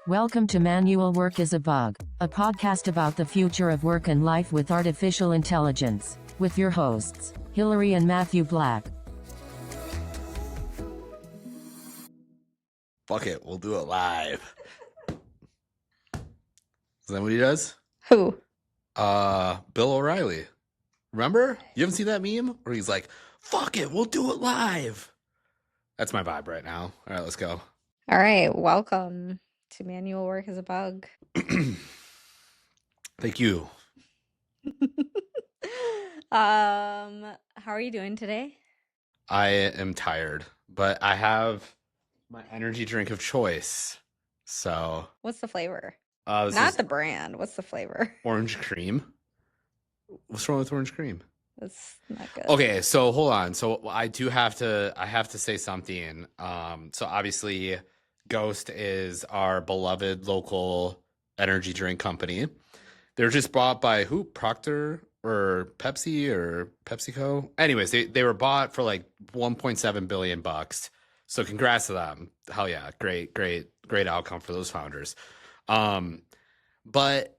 Welcome to Manual Work is a Bug, a podcast about the future of work and life with artificial intelligence, with your hosts, Hillary and Matthew Black. Fuck it, we'll do it live. Is that what he does? Who? Bill O'Reilly. Remember? You haven't seen that meme? Where he's like, fuck it, we'll do it live. That's my vibe right now. All right, let's go. All right, welcome to Manual Work is a Bug. Thank you. How are you doing today? I am tired, but I have my energy drink of choice. So, What's the flavor? this Not is the brand. What's the flavor? orange cream. What's wrong with orange cream? That's not good. Okay, so hold on. So I have to say something. So obviously Ghost is our beloved local energy drink company. They're just bought by who? Procter or Pepsi or PepsiCo? Anyways, they were bought for like 1.7 billion bucks. So congrats to them. Hell yeah. Great outcome for those founders. But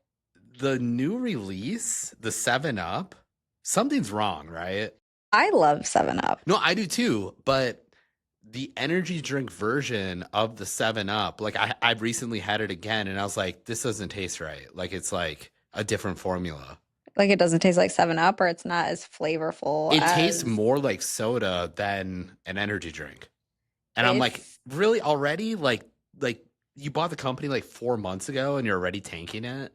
the new release, the 7-Up, something's wrong, right? I love 7-Up. No, I do too, but the energy drink version of the 7-Up, like I've recently had it again and I was like, this doesn't taste right. Like it's like a different formula. Like it doesn't taste like 7-Up, or it's not as flavorful. It tastes more like soda than an energy drink. And I'm like, really already? Like you bought the company like 4 months ago and you're already tanking it?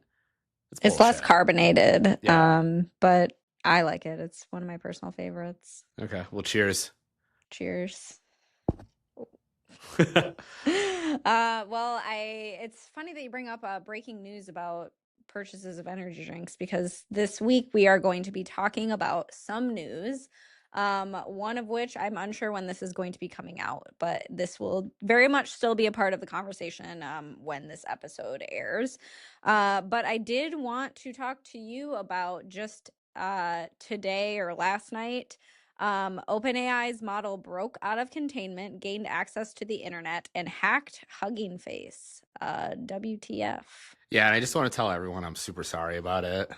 It's less carbonated. Yeah. But I like it. It's one of my personal favorites. Okay, well, cheers. Cheers. It's funny that you bring up breaking news about purchases of energy drinks, because this week we are going to be talking about some news, one of which I'm unsure when this is going to be coming out, but this will very much still be a part of the conversation when this episode airs. But I did want to talk to you about just today or last night. OpenAI's model broke out of containment, gained access to the internet, and hacked Hugging Face. WTF. Yeah, and I just want to tell everyone I'm super sorry about it.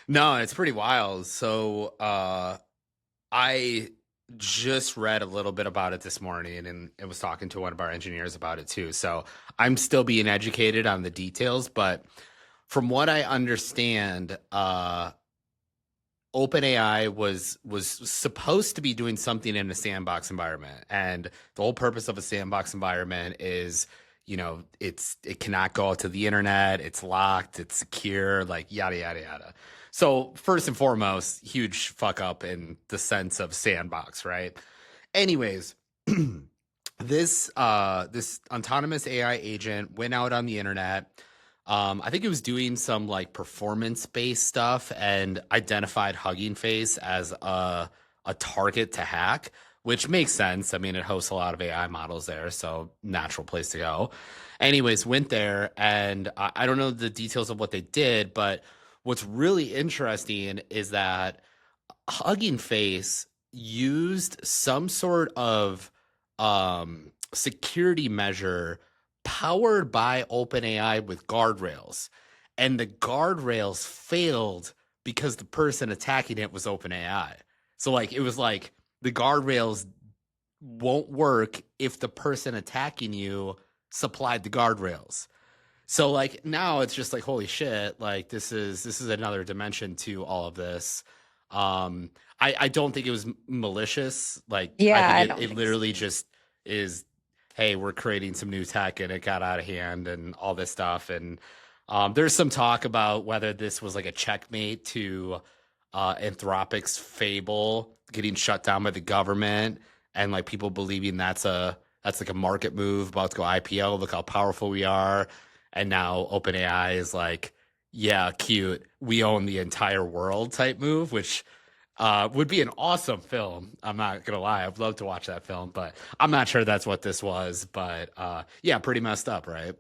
No, it's pretty wild. So I just read a little bit about it this morning, and I was talking to one of our engineers about it too. So I'm still being educated on the details, but from what I understand, OpenAI was supposed to be doing something in a sandbox environment, and the whole purpose of a sandbox environment is, it cannot go out to the internet, it's locked, it's secure, like yada yada yada. So first and foremost, huge fuck up in the sense of sandbox, right? Anyways, this autonomous AI agent went out on the internet. I think it was doing some like performance-based stuff and identified Hugging Face as a target to hack, which makes sense. I mean, it hosts a lot of AI models there, so natural place to go. Anyways, went there, and I don't know the details of what they did, but what's really interesting is that Hugging Face used some sort of security measure powered by OpenAI with guardrails, and the guardrails failed because the person attacking it was OpenAI. So like it was like the guardrails won't work if the person attacking you supplied the guardrails. So like now it's just like, holy shit, like this is another dimension to all of this. I don't think it was malicious. Like I think it literally just is, hey, we're creating some new tech and it got out of hand and all this stuff. And there's some talk about whether this was like a checkmate to Anthropic's Fable getting shut down by the government, and like people believing that's like a market move about to go IPO. Look how powerful we are. And now OpenAI is like, yeah, cute, we own the entire world type move, which would be an awesome film. I'm not gonna lie, I'd love to watch that film, but I'm not sure that's what this was. But yeah, pretty messed up, right?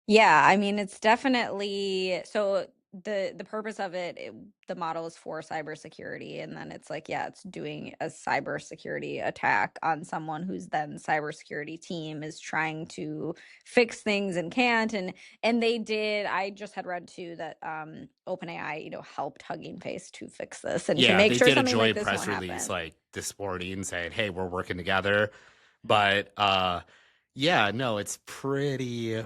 Yeah, I mean, it's definitely so. the purpose of the model is for cybersecurity, and then it's like, yeah, it's doing a cybersecurity attack on someone who's then cybersecurity team is trying to fix things and can't, and they did. I just had read too that OpenAI, helped Hugging Face to fix this and to Yeah, make they sure did a something like joint this press won't release happen. like this morning saying, "Hey, we're working together." But yeah, no, it's pretty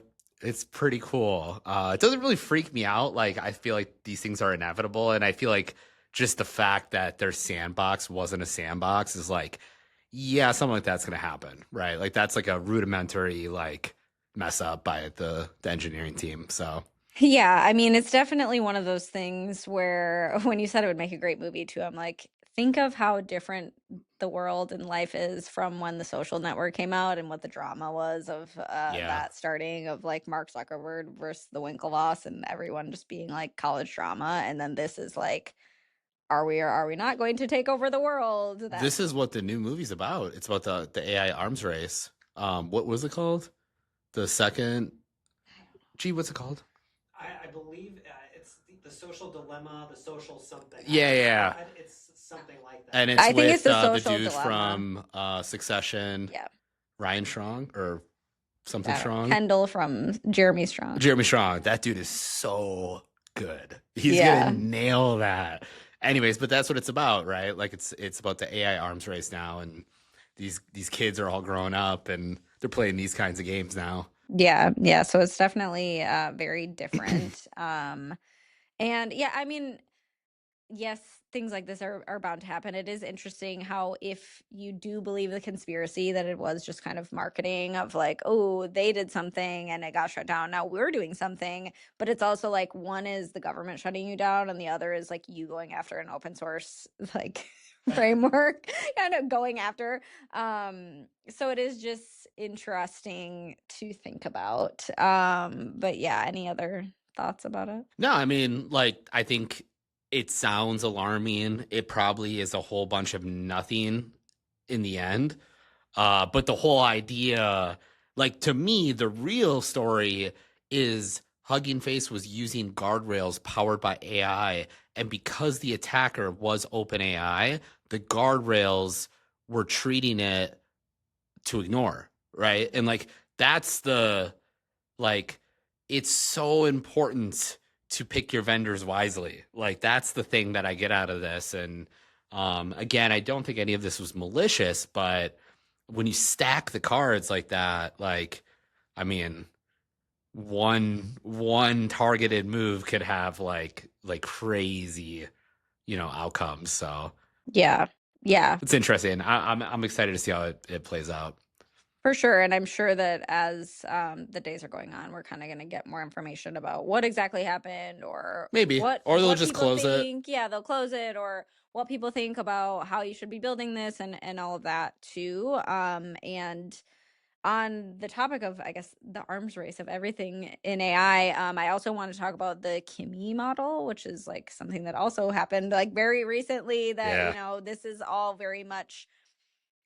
cool. It doesn't really freak me out. Like I feel like these things are inevitable, and I feel like just the fact that their sandbox wasn't a sandbox is like, yeah, something like that's gonna happen, right? Like that's like a rudimentary like mess up by the engineering team. So Yeah, I mean, it's definitely one of those things where when you said it would make a great movie too, I'm like, think of how different the world and life is from when The Social Network came out and what the drama was of yeah. that starting of like Mark Zuckerberg versus the Winklevoss and everyone just being like college drama. And then this is like, are we or are we not going to take over the world? This is what the new movie's about. It's about the AI arms race. What was it called? The second. Gee, what's it called? I believe it's the social dilemma, the social something. Yeah. It's something like that. And it's I think with it's the the social dude dilemma. from Succession, Yeah. Ryan Strong or something Yeah. Strong. Kendall from Jeremy Strong. Jeremy Strong. That dude is so good. He's Yeah. gonna nail that. Anyways, but that's what it's about, right? Like it's about the AI arms race now, and these kids are all grown up and they're playing these kinds of games now. Yeah. So it's definitely very different. And yeah, I mean, yes, things like this are bound to happen. It is interesting how if you do believe the conspiracy that it was just kind of marketing of like, oh, they did something and it got shut down. Now we're doing something, but it's also like one is the government shutting you down and the other is like you going after an open source like framework kind of going after. So it is just interesting to think about. But yeah, any other thoughts about it? No, I mean, like, I think it sounds alarming. It probably is a whole bunch of nothing in the end. But the whole idea, like, to me, the real story is Hugging Face was using guardrails powered by AI. And because the attacker was OpenAI, the guardrails were treating it to ignore, right? And, like, that's like, it's so important to pick your vendors wisely. Like that's the thing that I get out of this. And again, I don't think any of this was malicious, but when you stack the cards like that, like, I mean, one targeted move could have like crazy, outcomes. So Yeah. it's interesting. I'm excited to see how it plays out. For sure. And I'm sure that as the days are going on, we're kind of going to get more information about what exactly happened or Maybe, what or they'll just people close it. think. Yeah, they'll close it or what people think about how you should be building this and all of that too. And on the topic of, I guess, the arms race of everything in AI, I also want to talk about the Kimi model, which is like something that also happened like very recently that, Yeah. this is all very much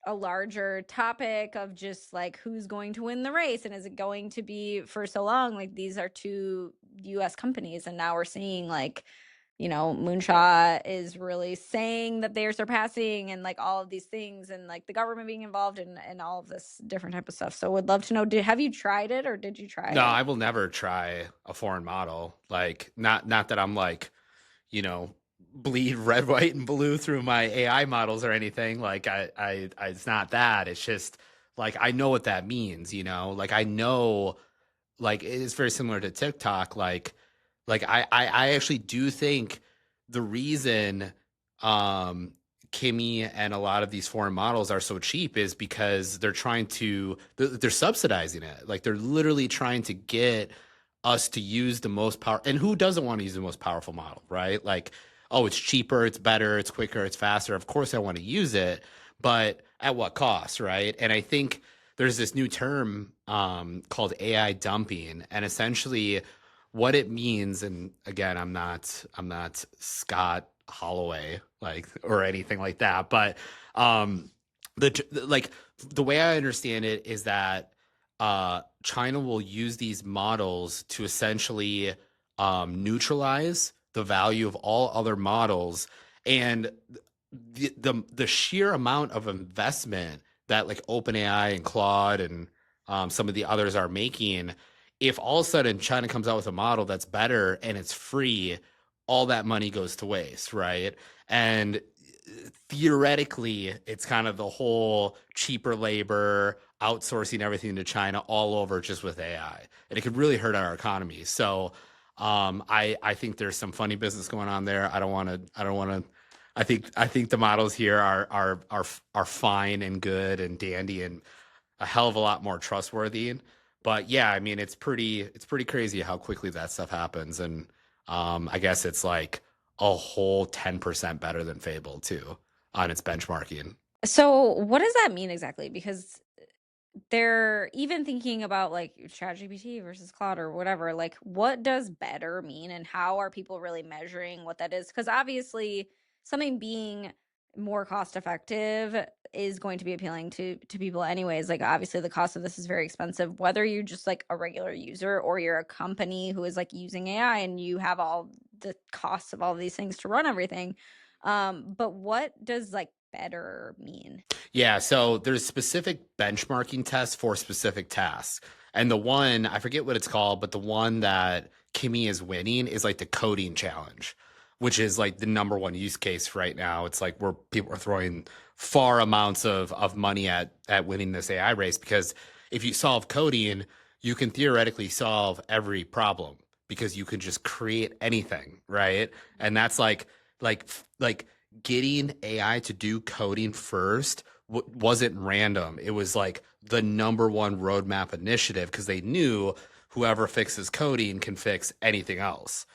a larger topic of just like who's going to win the race and is it going to be for so long like these are two US companies and now we're seeing like Moonshot is really saying that they're surpassing and like all of these things and like the government being involved and all of this different type of stuff. So would love to know, have you tried it or did you try No, it? I will never try a foreign model. Like not that I'm like, bleed red, white, and blue through my AI models or anything. Like I it's not that. It's just like I know what that means, Like I know like it's very similar to TikTok. Like I actually do think the reason Kimi and a lot of these foreign models are so cheap is because they're subsidizing it. Like they're literally trying to get us to use the most power. And who doesn't want to use the most powerful model, right? Like, oh, it's cheaper, it's better, it's quicker, it's faster. Of course I want to use it, but at what cost, right? And I think there's this new term called AI dumping, and essentially what it means, and again, I'm not Scott Holloway like or anything like that, but the way I understand it is that China will use these models to essentially neutralize the value of all other models, and the sheer amount of investment that like OpenAI and Claude and some of the others are making. If all of a sudden China comes out with a model that's better and it's free, all that money goes to waste, right? And theoretically, it's kind of the whole cheaper labor, outsourcing everything to China all over just with AI, and it could really hurt our economy. So, I think there's some funny business going on there. I don't want to. I think the models here are fine and good and dandy and a hell of a lot more trustworthy. But yeah, I mean, it's pretty crazy how quickly that stuff happens, and I guess it's like a whole 10% better than Fable too on its benchmarking. So what does that mean exactly? Because they're even thinking about like ChatGPT versus Claude or whatever. Like, what does better mean, and how are people really measuring what that is? Because obviously, something being more cost effective is going to be appealing to people anyways. Like, obviously, the cost of this is very expensive, whether you're just like a regular user or you're a company who is like using AI and you have all the costs of all of these things to run everything. But what does like better mean? Yeah, so there's specific benchmarking tests for specific tasks. And the one, I forget what it's called, but the one that Kimi is winning is like the coding challenge, which is like the number one use case right now. It's like where people are throwing far amounts of money at winning this AI race, because if you solve coding, you can theoretically solve every problem because you can just create anything, right? And that's like getting AI to do coding first wasn't random. It was like the number one roadmap initiative because they knew whoever fixes coding can fix anything else.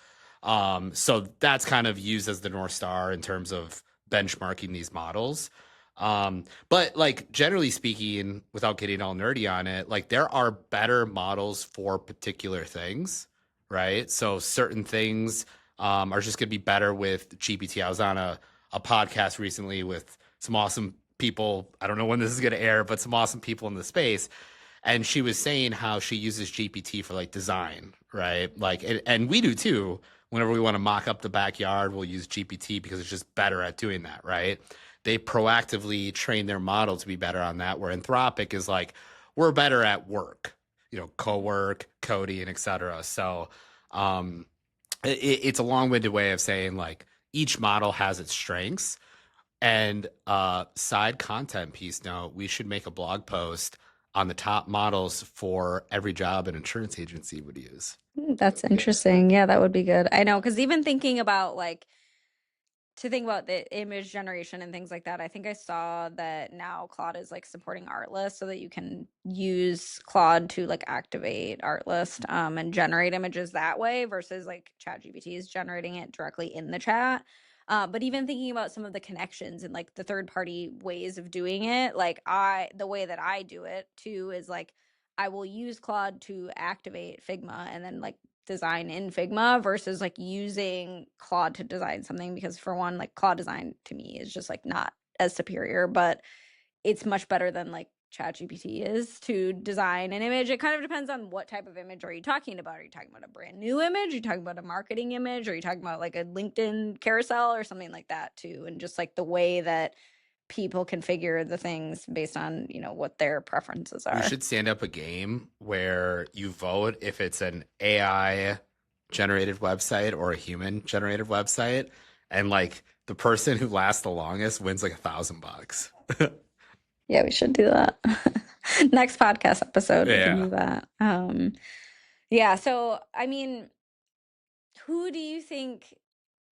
So that's kind of used as the North Star in terms of benchmarking these models. But like generally speaking, without getting all nerdy on it, like there are better models for particular things, right? So certain things are just going to be better with GPT. I was on a podcast recently with some awesome people. I don't know when this is going to air, but some awesome people in the space. And she was saying how she uses GPT for like design, right? Like, and we do too. Whenever we want to mock up the backyard, we'll use GPT because it's just better at doing that, right? They proactively train their model to be better on that, where Anthropic is like, we're better at work, co-work, coding, et cetera. So it's a long-winded way of saying like each model has its strengths. And side content piece note, we should make a blog post on the top models for every job an insurance agency would use. That's interesting. Yeah, that would be good. I know, because even thinking about like to think about the image generation and things like that, I think I saw that now Claude is like supporting Artlist so that you can use Claude to like activate Artlist and generate images that way versus like ChatGPT is generating it directly in the chat. But even thinking about some of the connections and like the third party ways of doing it, like the way that I do it too is like I will use Claude to activate Figma and then like design in Figma versus like using Claude to design something, because for one, like Claude design to me is just like not as superior, but it's much better than like ChatGPT is to design an image. It kind of depends on what type of image are you talking about. Are you talking about a brand new image? Are you talking about a marketing image? Are you talking about like a LinkedIn carousel or something like that too? And just like the way that people configure the things based on, what their preferences are. We should stand up a game where you vote if it's an AI generated website or a human generated website, and like the person who lasts the longest wins like $1,000. Yeah, we should do that. Next podcast episode, we Yeah. can do that. Yeah, so I mean, who do you think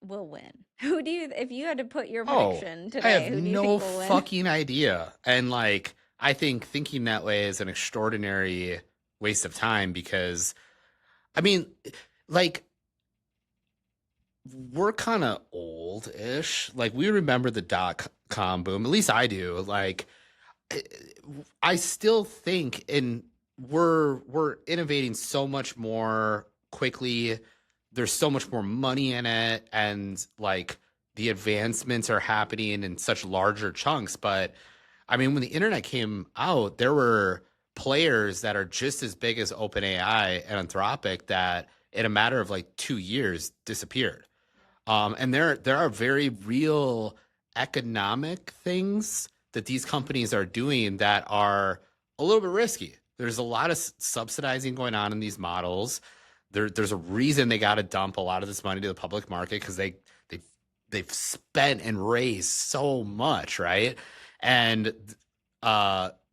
will win? If you had to put your prediction I today, have who do you no think will win? fucking idea. And like, I think thinking that way is an extraordinary waste of time because, I mean, like, we're kind of old-ish. Like, we remember the dot-com boom. At least I do. Like, I still think we're innovating so much more quickly. There's so much more money in it, and like the advancements are happening in such larger chunks. But I mean, when the internet came out, there were players that are just as big as OpenAI and Anthropic that in a matter of like 2 years disappeared. And there are very real economic things that these companies are doing that are a little bit risky. There's a lot of subsidizing going on in these models. There's a reason they got to dump a lot of this money to the public market, because they've spent and raised so much, right? And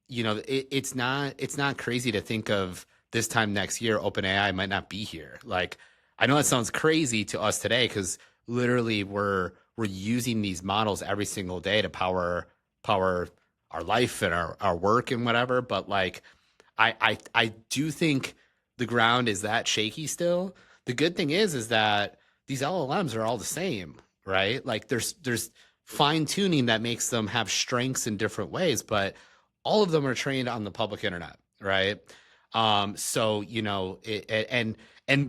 it's not crazy to think of this time next year OpenAI might not be here. Like, I know that sounds crazy to us today, because literally we're using these models every single day to power our life and our work and whatever. But like, I do think the ground is that shaky still. The good thing is that these LLMs are all the same, right? Like there's fine tuning that makes them have strengths in different ways, but all of them are trained on the public internet, right? So, and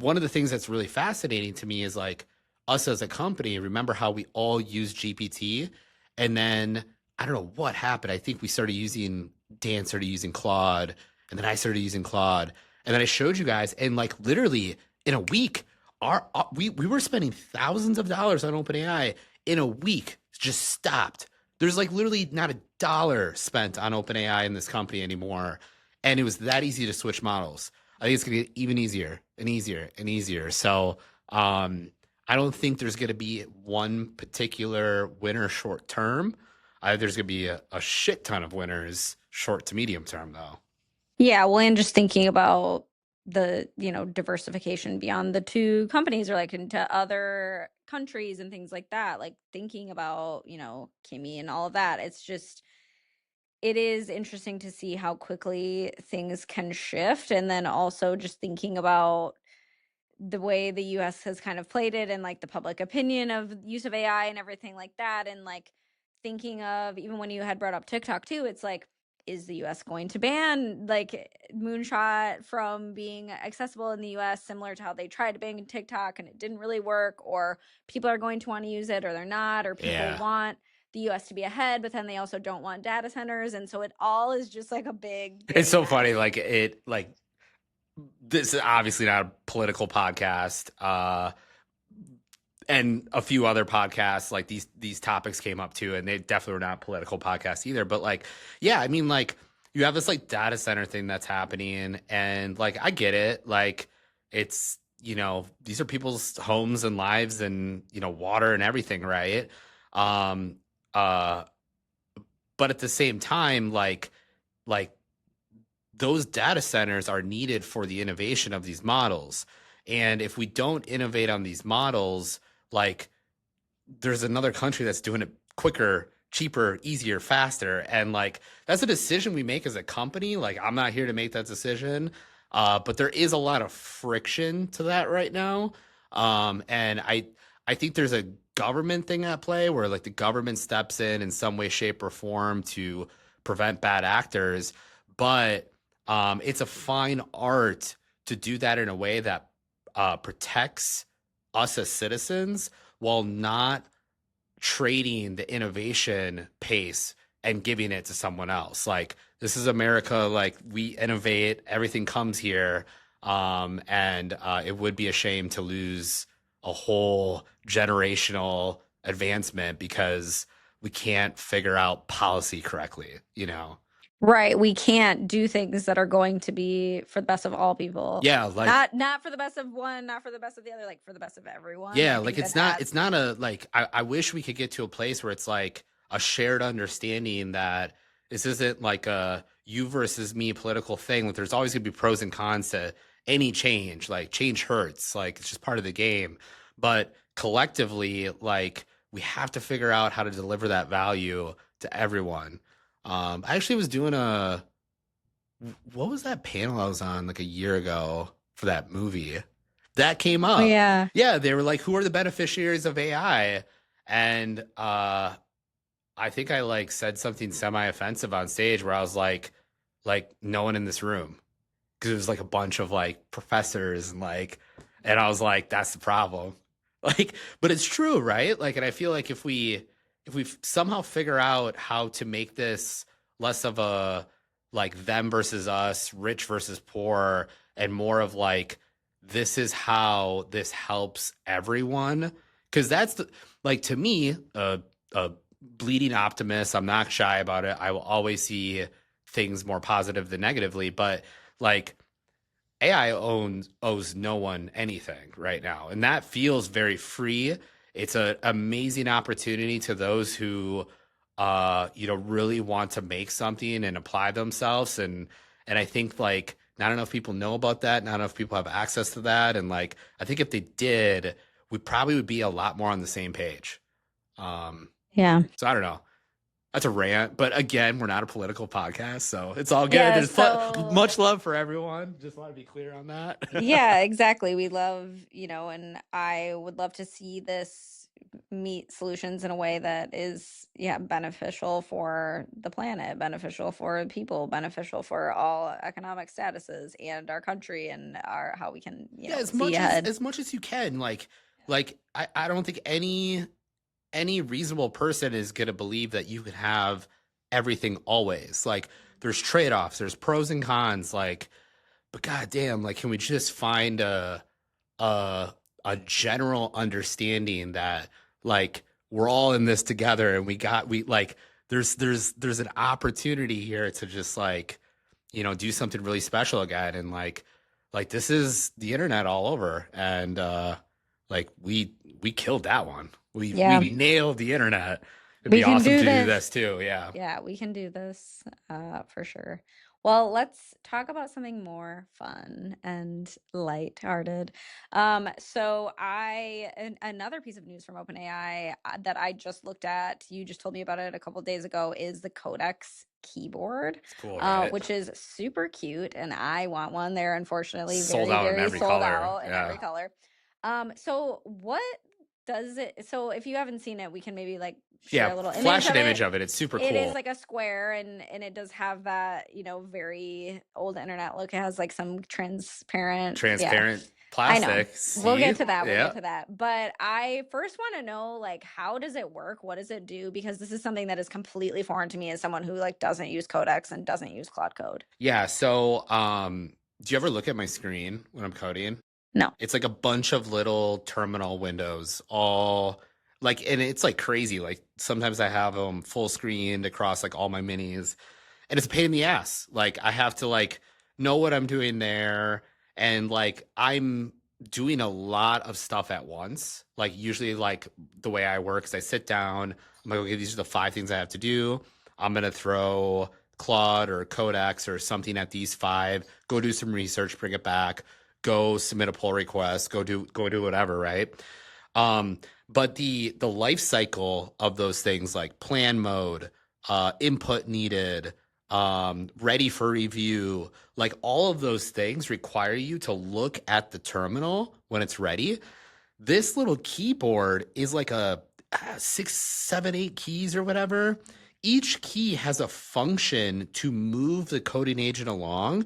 one of the things that's really fascinating to me is like us as a company, remember how we all use GPT, and then I don't know what happened. I think Dan started using Claude, and then I started using Claude, and then I showed you guys, and like literally in a week, we were spending thousands of dollars on OpenAI in a week, just stopped. There's like literally not a dollar spent on OpenAI in this company anymore. And it was that easy to switch models. I think it's going to get even easier and easier and easier. So I don't think there's going to be one particular winner short term. There's going to be a shit ton of winners short to medium term, though. Yeah, well, and just thinking about the, diversification beyond the two companies, or like into other countries and things like that, like thinking about, Kimi and all of that. It is interesting to see how quickly things can shift. And then also just thinking about the way the US has kind of played it, and like the public opinion of use of AI and everything like that. And like thinking of, even when you had brought up TikTok too, it's like, is the US going to ban like Moonshot from being accessible in the US, similar to how they tried to ban TikTok and it didn't really work? Or people are going to want to use it or they're not, or people want the US to be ahead, but then they also don't want data centers. And so it all is just like a big It's so mess. funny. This is obviously not a political podcast. And a few other podcasts, like these topics came up too, and they definitely were not political podcasts either. But like, yeah, I mean, like you have this like data center thing that's happening, and like I get it. Like it's, these are people's homes and lives and, water and everything, right? But at the same time, like those data centers are needed for the innovation of these models. And if we don't innovate on these models, like there's another country that's doing it quicker, cheaper, easier, faster. And like, that's a decision we make as a company. Like, I'm not here to make that decision. But there is a lot of friction to that right now. And I think there's a government thing at play where like the government steps in some way, shape, or form to prevent bad actors. But it's a fine art to do that in a way that protects us as citizens while not trading the innovation pace and giving it to someone else. Like, this is America. Like, we innovate, everything comes here. And it would be a shame to lose a whole generational advancement because we can't figure out policy correctly, Right. We can't do things that are going to be for the best of all people. Yeah, like not for the best of one, not for the best of the other, like for the best of everyone. Yeah, like it's not a like I wish we could get to a place where it's like a shared understanding that this isn't like a you versus me political thing. Like there's always gonna be pros and cons to any change. Like change hurts. Like it's just part of the game. But collectively, like we have to figure out how to deliver that value to everyone. I actually was doing what was that panel I was on like a year ago for that movie that came up? Oh, yeah. Yeah. They were like, who are the beneficiaries of AI? And, I think I like said something semi-offensive on stage where I was like no one in this room. Cause it was like a bunch of like professors and I was like, that's the problem. Like, but it's true, right? Like, and I feel like if we somehow figure out how to make this less of a like them versus us, rich versus poor, and more of like this is how this helps everyone. Because that's like, to me, a bleeding optimist. I'm not shy about it. I will always see things more positive than negatively, but like AI owes no one anything right now, and that feels very free. It's an amazing opportunity to those who, really want to make something and apply themselves. And I think like not enough people know about that. Not enough people have access to that. And like I think if they did, we probably would be a lot more on the same page. Yeah. So I don't know. That's a rant, but again, we're not a political podcast, so it's all good. Yeah, There's much love for everyone. Just want to be clear on that. Yeah, exactly. We love, and I would love to see this meet solutions in a way that is, beneficial for the planet, beneficial for people, beneficial for all economic statuses and our country and how we can, Yeah, as see much ahead. as much as you can. Like I don't think any reasonable person is going to believe that you can have everything always. Like there's trade-offs, there's pros and cons, like, but goddamn, like, can we just find a general understanding that like we're all in this together, and we like there's an opportunity here to just like, do something really special again. And like this is the internet all over. And like we killed that one. We nailed the internet. It'd be awesome to do this too. Yeah. Yeah, we can do this for sure. Well, let's talk about something more fun and lighthearted. So another piece of news from OpenAI that I just looked at, you just told me about it a couple days ago, is the Codex keyboard, It's cool, right? which is super cute, and I want one. They're unfortunately Sold very, out in very every sold color. out in Yeah. every color. So what does it? So if you haven't seen it, we can maybe like share a little flash an image it. of it. It's super cool. It is like a square, and it does have that very old internet look. It has like some transparent plastic. I know. See? We'll get to that. We'll get to that. But I first want to know, like, how does it work? What does it do? Because this is something that is completely foreign to me as someone who like doesn't use Codex and doesn't use Claude Code. Yeah. So, do you ever look at my screen when I'm coding? No. It's like a bunch of little terminal windows, all like, and it's like crazy. Like sometimes I have them full screened across like all my minis, and it's a pain in the ass. Like I have to like know what I'm doing there, and like I'm doing a lot of stuff at once. Like usually, like the way I work is I sit down. I'm like, okay, these are the 5 things I have to do. I'm gonna throw Claude or Codex or something at these 5. Go do some research, bring it back. Go submit a pull request, go do whatever, right? But the life cycle of those things, like plan mode, input needed, ready for review, like all of those things require you to look at the terminal when it's ready. This little keyboard is like a 6, 7, 8 keys or whatever. Each key has a function to move the coding agent along.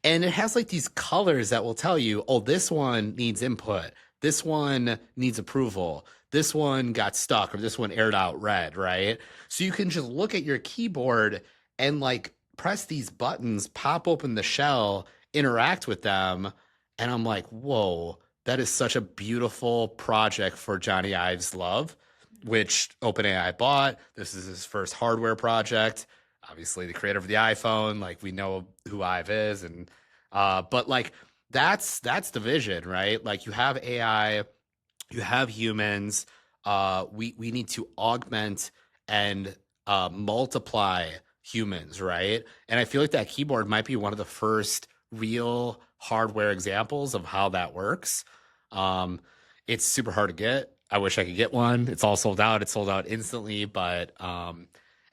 And it has like these colors that will tell you, oh, this one needs input. This one needs approval. This one got stuck, or this one aired out red, right? So you can just look at your keyboard and like press these buttons, pop open the shell, interact with them. And I'm like, whoa, that is such a beautiful project for Jony Ive's love, which OpenAI bought. This is his first hardware project. Obviously the creator of the iPhone, like we know who Ive is, and but like that's the vision, right? Like you have AI, you have humans. We need to augment and multiply humans, right? And I feel like that keyboard might be one of the first real hardware examples of how that works. It's super hard to get. I wish I could get one. It's all sold out. It's sold out instantly, but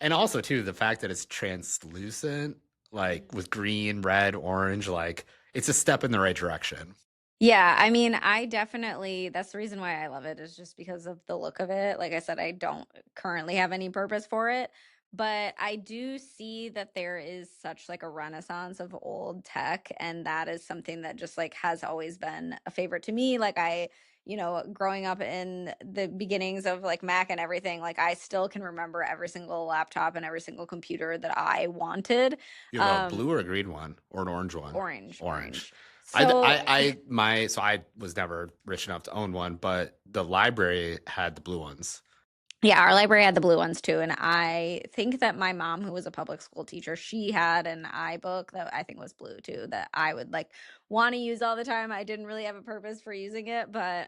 and also too, the fact that it's translucent, like with green, red, orange, like it's a step in the right direction. Yeah, I mean, that's the reason why I love it, is just because of the look of it. Like I said, I don't currently have any purpose for it, but I do see that there is such like a renaissance of old tech, and that is something that just like has always been a favorite to me. Like growing up in the beginnings of like Mac and everything, like I still can remember every single laptop and every single computer that I wanted. You have a blue or a green one or an orange one? Orange. So I was never rich enough to own one, but the library had the blue ones. yeah, our library had the blue ones too. And I think that my mom, who was a public school teacher, she had an iBook that I think was blue too, that I would like want to use all the time. I didn't really have a purpose for using it, but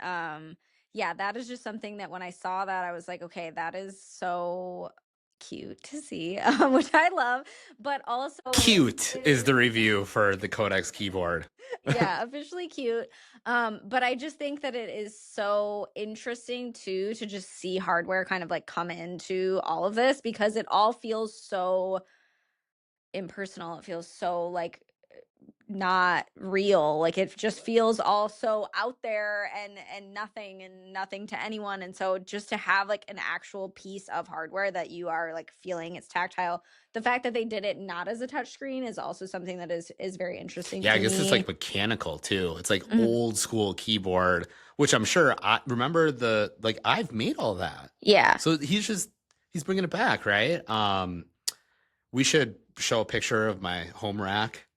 yeah, that is just something that when I saw that, I was like, okay, that is so cute to see, which I love, but also Cute is the review for the Codex keyboard. yeah, officially cute. But I just think that it is so interesting too to just see hardware kind of like come into all of this because it all feels so impersonal. It feels so like not real. Like it just feels all so out there and nothing to anyone. And so just to have like an actual piece of hardware that you are like feeling it's tactile. The fact that they did it not as a touchscreen is also something that is very interesting Yeah, to I guess me. it's like mechanical too. It's like old school keyboard, which I'm sure I remember I've made all that. Yeah. So he's bringing it back, right? We should show a picture of my home rack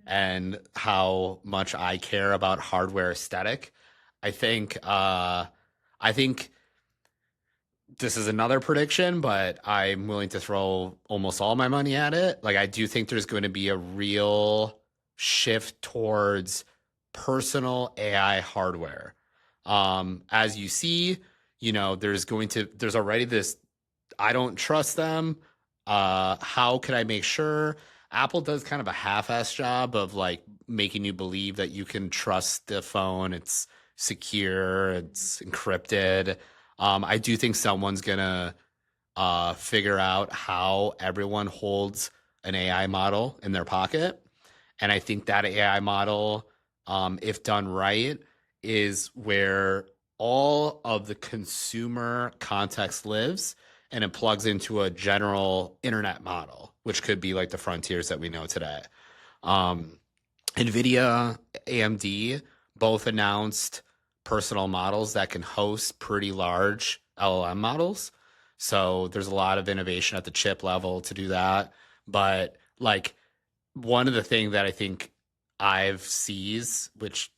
and how much I care about hardware aesthetic. I think this is another prediction, but I'm willing to throw almost all my money at it. Like I do think there's going to be a real shift towards personal AI hardware. As you see, there's already this, I don't trust them. How could I make sure? Apple does kind of a half-ass job of like making you believe that you can trust the phone. It's secure, it's encrypted. I do think someone's gonna figure out how everyone holds an AI model in their pocket. And I think that AI model, if done right, is where all of the consumer context lives, and it plugs into a general internet model, which could be like the frontiers that we know today. NVIDIA, AMD both announced personal models that can host pretty large LLM models. So there's a lot of innovation at the chip level to do that. But like one of the things that I think Ive sees, which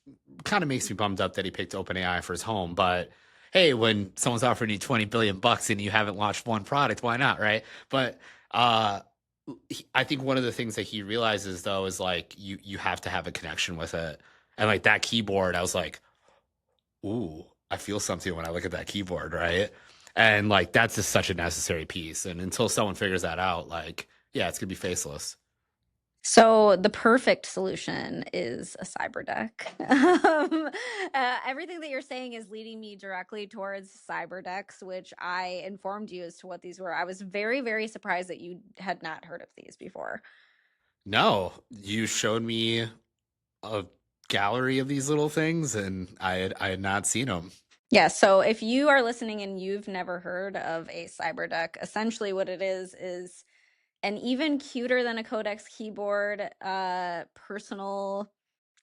kind of makes me bummed up that he picked OpenAI for his home, but hey, when someone's offering you $20 billion and you haven't launched one product, why not, right? But I think one of the things that he realizes though is like you have to have a connection with it, and like that keyboard, I was like, ooh, I feel something when I look at that keyboard, right? And like that's just such a necessary piece, and until someone figures that out, like yeah, it's gonna be faceless. So the perfect solution is a Cyberdeck. Everything that you're saying is leading me directly towards Cyberdecks, which I informed you as to what these were. I was very, very surprised that you had not heard of these before. No, you showed me a gallery of these little things, and I had not seen them. Yeah, so if you are listening and you've never heard of a Cyberdeck, essentially what it is an even cuter than a Codex keyboard personal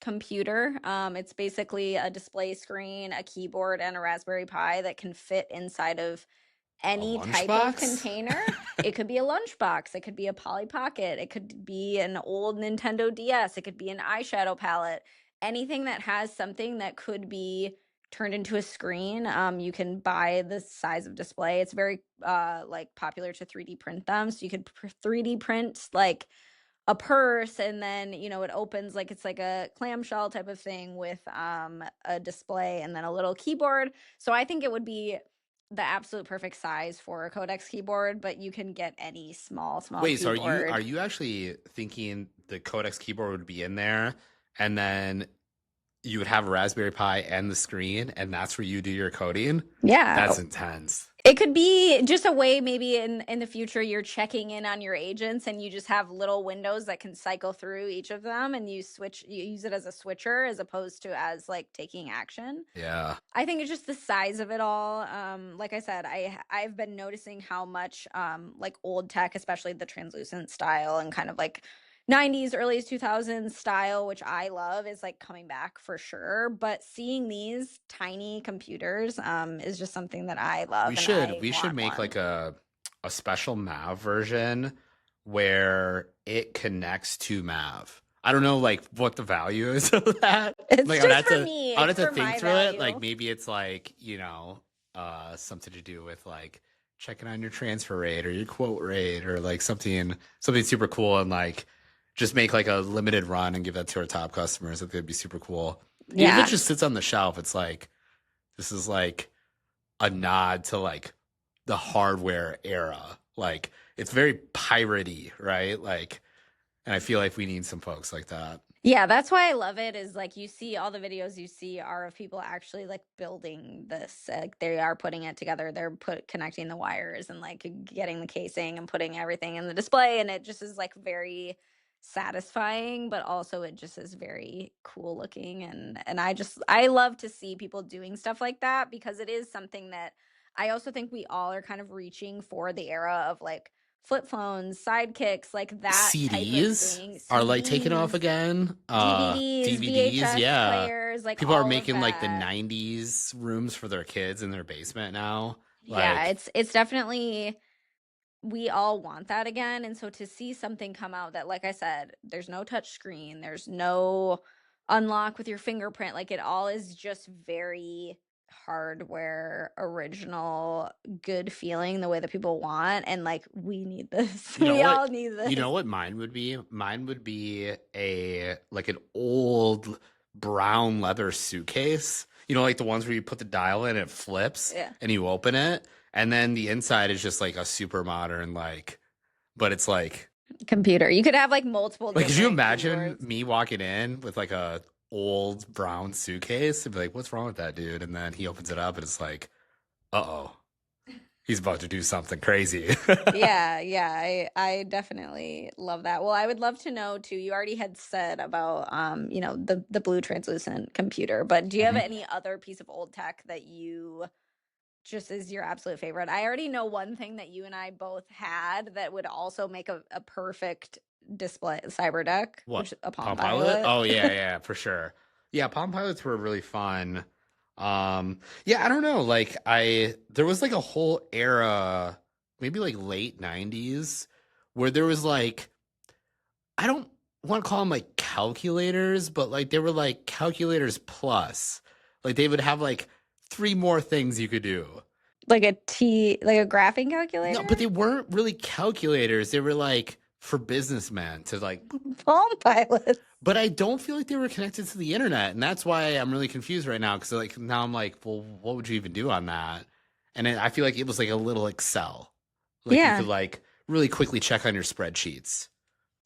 computer. It's basically a display screen, a keyboard, and a Raspberry Pi that can fit inside of any type of container. It could be a lunchbox, it could be a Polly Pocket, it could be an old Nintendo DS, it could be an eyeshadow palette. Anything that has something that could be turned into a screen, you can buy the size of display. It's very like popular to 3D print them, so you could 3D print like a purse, and then it opens like it's like a clamshell type of thing with a display and then a little keyboard. So I think it would be the absolute perfect size for a Codex keyboard, but you can get any small Wait, keyboard. so are you actually thinking the Codex keyboard would be in there, and then you would have a Raspberry Pi and the screen, and that's where you do your coding? Yeah. That's intense. It could be just a way maybe in the future you're checking in on your agents and you just have little windows that can cycle through each of them, and you use it as a switcher as opposed to as like taking action. Yeah. I think it's just the size of it all. Like I said, I've been noticing how much like old tech, especially the translucent style and kind of like 90s, early 2000s style, which I love, is like coming back for sure. But seeing these tiny computers is just something that I love. We should make like a special Mav version where it connects to Mav. I don't know like what the value is of that. It's Like just for me. I would It's have to for my think through it. Like value. maybe it's like, something to do with like checking on your transfer rate or your quote rate or like something super cool, and like just make like a limited run and give that to our top customers. I think that'd be super cool. Even if Yeah. it just sits on the shelf, it's like this is like a nod to like the hardware era. Like it's very piratey, right? Like, and I feel like we need some folks like that. Yeah, that's why I love it is like you see all the videos you see are of people actually like building this. Like they are putting it together. They're connecting the wires and like getting the casing and putting everything in the display, and it just is like very satisfying, but also it just is very cool looking, and I love to see people doing stuff like that because it is something that I also think we all are kind of reaching for the era of like flip phones, sidekicks, like that type of CDs thing. are like taking off CDs, again. DVDs, DVDs, VHS yeah. players, like People are all of making like the that. 90s rooms for their kids in their basement now. Yeah, Like, it's definitely we all want that again. And so to see something come out that, like I said, there's no touch screen, there's no unlock with your fingerprint, like it all is just very hardware original, good feeling the way that people want. And like we need this. you know We what? all need this. You know what mine would be? Mine would be a like an old brown leather suitcase. You know, like the ones where you put the dial in, it flips, Yeah. and you open it, and then the inside is just like a super modern like, but it's like Computer. You could have like multiple could you different imagine keyboards. me walking in with like a old brown suitcase and be like, "What's wrong with that dude?" And then he opens it up and it's like, "Uh-oh, he's about to do something crazy." Yeah, I definitely love that. Well, I would love to know too. You already had said about the blue translucent computer, but do you have Mhm. any other piece of old tech that you just is your absolute favorite? I already know one thing that you and I both had that would also make a perfect display, Cyberdeck, What? which a Palm Palm Pilot? Pilot. Oh yeah, for sure. Yeah, Palm Pilots were really fun. Yeah, I don't know. Like there was like a whole era, maybe like late 90s, where there was like I don't want to call them like calculators, but like they were like calculators plus. Like they would have like three more things you could do. Like a graphing calculator? No, but they weren't really calculators. They were like for businessmen to like Palm Pilots. but I don't feel like they were connected to the internet, and that's why I'm really confused right now. Because like now I'm like, well, what would you even do on that? And I feel like it was like a little Excel, like you Yeah. could like really quickly check on your spreadsheets.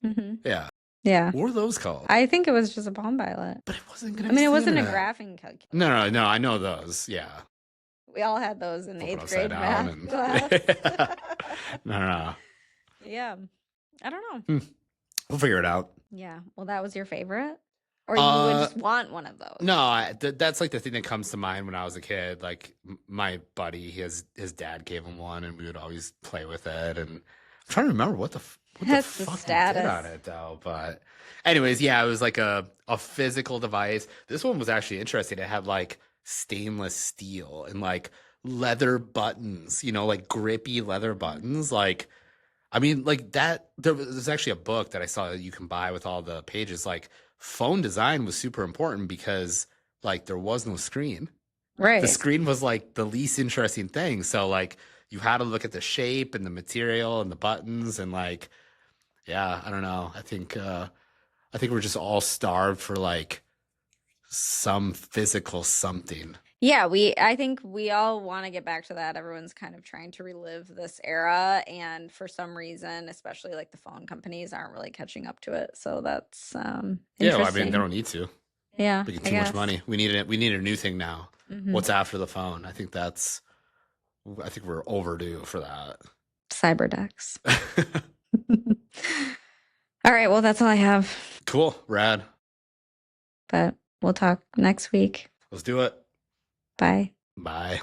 Mm-hmm. Yeah, Yeah. what were those called? I think it was just a Palm Pilot. But it wasn't I gonna. mean, it wasn't a graphing calculator. No. I know those. Yeah, We all had those in flip it 8th upside grade down math and class. no. Yeah. I don't know. We'll figure it out. Yeah. Well, that was your favorite? Or you would just want one of those? No, that's like the thing that comes to mind when I was a kid. Like my buddy, his dad gave him one, and we would always play with it. And I'm trying to remember what the That's the fuck we did status. on it though. But anyways, yeah, it was like a physical device. This one was actually interesting. It had like stainless steel and like leather buttons. You know, like grippy leather buttons. Like, I mean, like that. There's actually a book that I saw that you can buy with all the pages. Like, phone design was super important because like there was no screen. Right. The screen was like the least interesting thing. So like you had to look at the shape and the material and the buttons and like, yeah, I don't know. I think we're just all starved for like some physical something. Yeah, I think we all want to get back to that. Everyone's kind of trying to relive this era, and for some reason, especially like the phone companies aren't really catching up to it. So that's Yeah, well, I interesting. mean, they don't need to. Yeah, We get I too much guess. money. We need it. We need a new thing now. Mhm. What's after the phone? I think we're overdue for that. Cyberdecks. All right, well, that's all I have, Cool. Rad. but we'll talk next week. Let's do it. Bye. Bye.